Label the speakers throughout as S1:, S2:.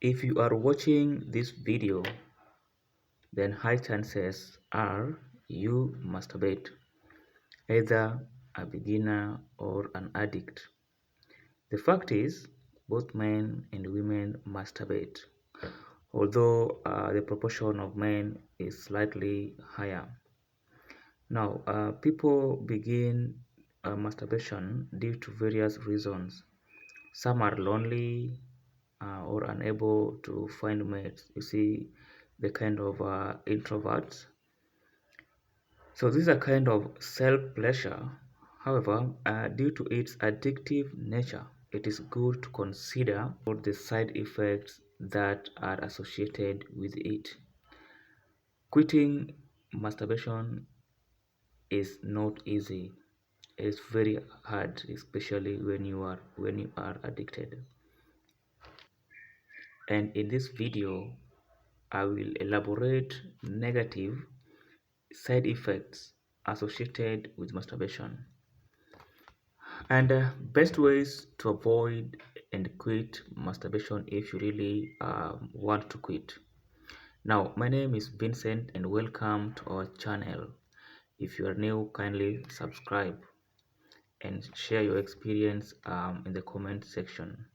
S1: If you are watching this video, then high chances are you masturbate, either a beginner or an addict. The fact is, both men and women masturbate, although the proportion of men is slightly higher. Now, people begin masturbation due to various reasons. Some are lonely or unable to find mates. You see, the kind of introverts. So this is a kind of self-pleasure. However, due to its addictive nature, it is good to consider all the side effects that are associated with it. Quitting masturbation is not easy. It's very hard, especially when you are addicted. And in this video, I will elaborate negative side effects associated with masturbation and best ways to avoid and quit masturbation if you really want to quit. Now, my name is Vincent and welcome to our channel. If you are new, kindly subscribe and share your experience in the comment section.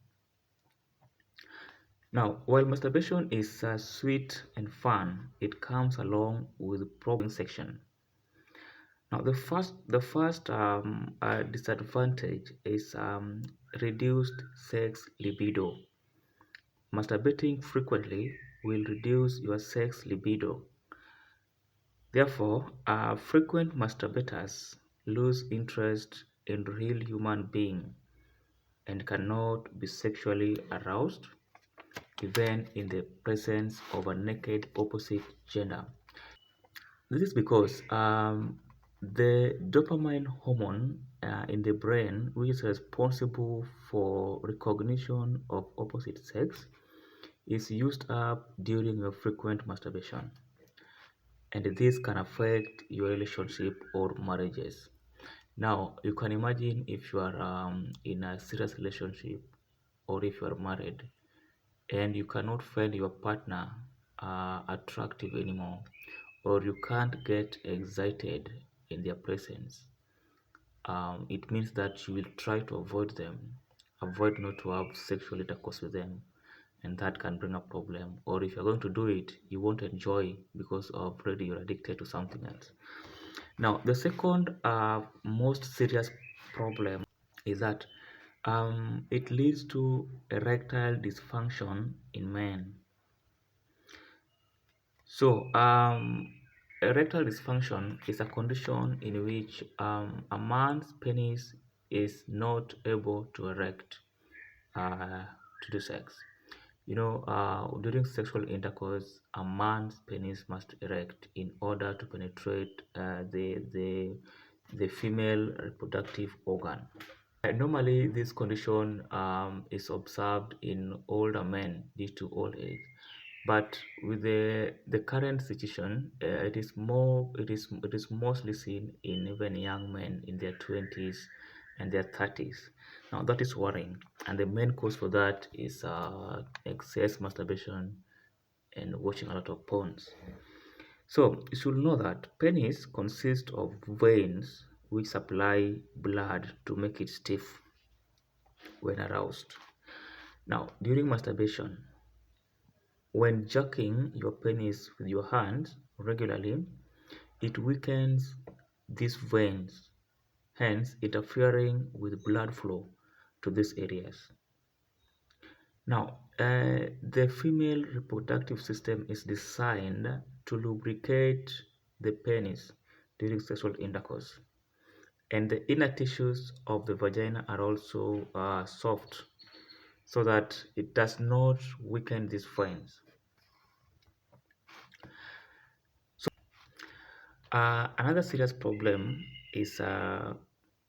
S1: Now, while masturbation is sweet and fun, it comes along with problem section. Now, the first disadvantage is reduced sex libido. Masturbating frequently will reduce your sex libido. Therefore, frequent masturbators lose interest in real human being and cannot be sexually aroused even in the presence of a naked opposite gender. This is because the dopamine hormone in the brain, which is responsible for recognition of opposite sex, is used up during your frequent masturbation. And this can affect your relationship or marriages. Now, you can imagine if you are in a serious relationship or if you are married and you cannot find your partner attractive anymore, or you can't get excited in their presence. It means that you will try to avoid them, avoid not to have sexual intercourse with them, and that can bring a problem. Or if you're going to do it, you won't enjoy because already you're addicted to something else. Now, the second most serious problem is that it leads to erectile dysfunction in men. So, erectile dysfunction is a condition in which a man's penis is not able to erect to do sex. During sexual intercourse, a man's penis must erect in order to penetrate the female reproductive organ. Normally, this condition is observed in older men due to old age, but with the current situation, it is mostly seen in even young men in their 20s and their 30s. Now that is worrying, and the main cause for that is excess masturbation and watching a lot of porns. So you should know that penis consists of veins which supply blood to make it stiff when aroused. Now, during masturbation, when jerking your penis with your hands regularly, it weakens these veins, hence interfering with blood flow to these areas. Now, the female reproductive system is designed to lubricate the penis during sexual intercourse, and the inner tissues of the vagina are also soft so that it does not weaken these veins. Another serious problem is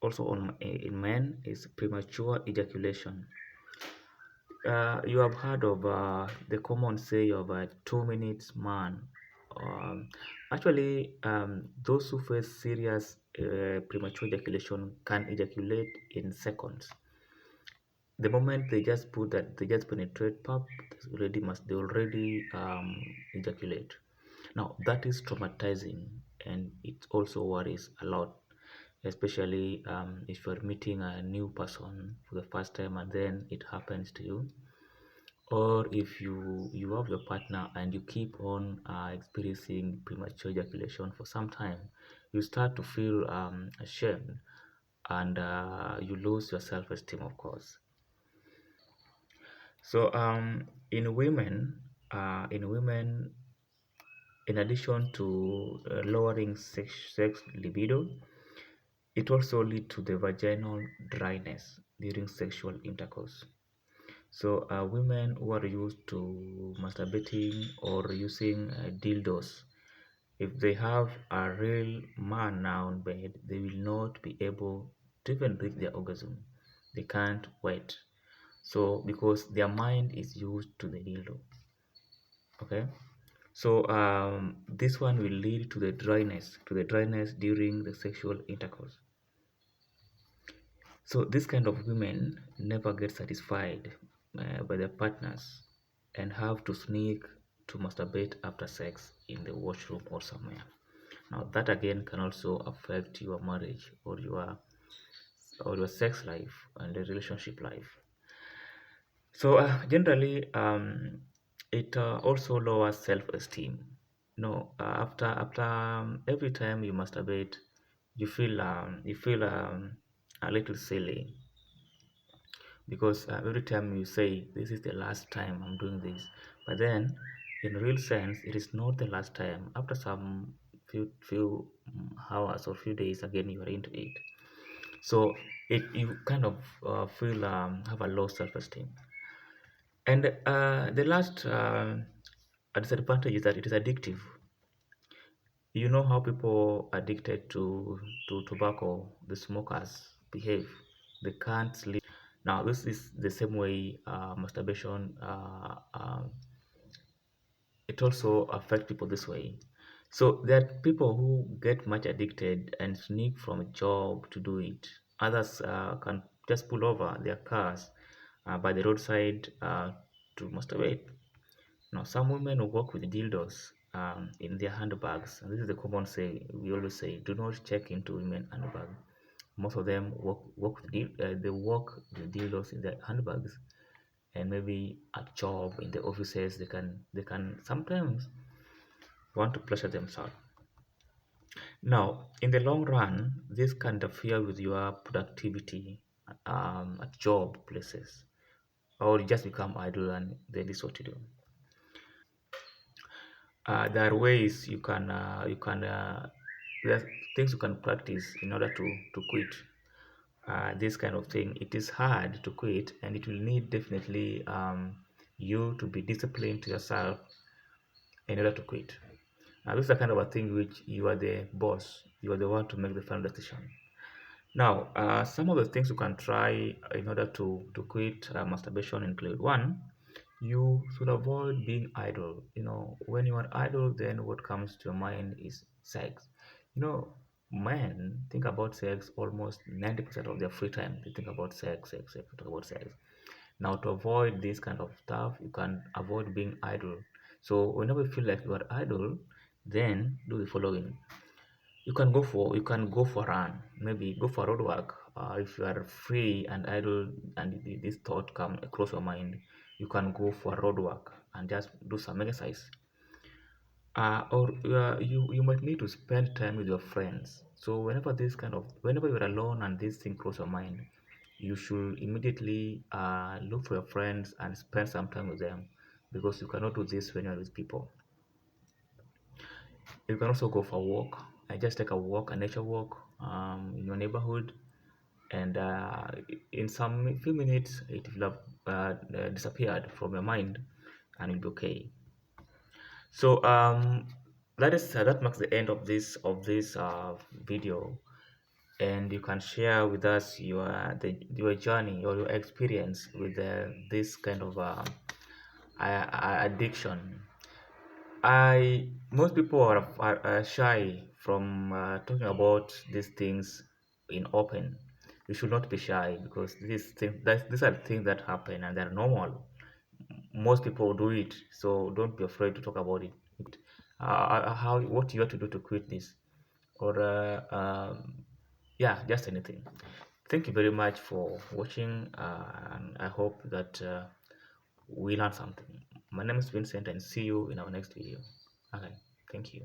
S1: also in men is premature ejaculation. You have heard of the common say of a 2 minutes man. Actually, those who face serious premature ejaculation can ejaculate in seconds. The moment they just put that, they just penetrate, pop, they already ejaculate. Now that is traumatizing, and it also worries a lot, especially if you're meeting a new person for the first time and then it happens to you, or if you have your partner and you keep on experiencing premature ejaculation for some time, you start to feel ashamed, and you lose your self-esteem, of course. So in women, in addition to lowering sex libido, it also leads to the vaginal dryness during sexual intercourse. So women who are used to masturbating or using dildos, if they have a real man now in bed, they will not be able to even reach their orgasm. They can't wait. So because their mind is used to the dildo. Okay. So this one will lead to the dryness during the sexual intercourse. So this kind of women never get satisfied by their partners and have to sneak to masturbate after sex in the washroom or somewhere. Now that again can also affect your marriage or your sex life and the relationship life. So generally, it also lowers self-esteem. No, after every time you masturbate, you feel a little silly, because every time you say this is the last time I'm doing this, but then in real sense it is not the last time. After some few hours or few days, again you are into it. So it you kind of feel have a low self-esteem. And the last disadvantage is that it is addictive. You know how people addicted to tobacco, the smokers, behave. They can't sleep. Now, this is the same way masturbation. It also affects people this way. So there are people who get much addicted and sneak from a job to do it. Others can just pull over their cars by the roadside to masturbate. Now, some women will walk with dildos in their handbags, and this is the common say. We always say, do not check into women handbag. Most of them they walk with dildos in their handbags, and maybe at job in the offices they can sometimes want to pleasure themselves. Now, in the long run, this can interfere with your productivity at job places, or you just become idle and that is what you do. There are ways there are things you can practice in order to quit this kind of thing. It is hard to quit, and it will need definitely you to be disciplined to yourself in order to quit. Now, this is the kind of a thing which you are the boss, you are the one to make the final decision. Now, some of the things you can try in order to quit masturbation include: one, you should avoid being idle. When you are idle, then what comes to your mind is sex. Men think about sex almost 90% of their free time. They think about sex, talk about sex. Now, to avoid this kind of stuff, you can avoid being idle. So, whenever you feel like you are idle, then do the following: you can go for a run, maybe go for road work. If you are free and idle and this thought come across your mind, you can go for road work and just do some exercise. Or you might need to spend time with your friends. So whenever you're alone and this thing cross your mind, you should immediately look for your friends and spend some time with them, because you cannot do this when you're with people. You can also go for a walk. I just take a walk, a nature walk, in your neighborhood, and in some few minutes it will have disappeared from your mind, and you'll be okay. So that marks the end of this video, and you can share with us your journey or your experience with this kind of addiction. I Most people are shy from talking about these things in open. you should not be shy, because these are things that happen and they're normal. Most people do it, so don't be afraid to talk about it. How what you have to do to quit this, or yeah, just anything. Thank you very much for watching, and I hope that we learned something. My name is Vincent, and see you in our next video. Okay, thank you.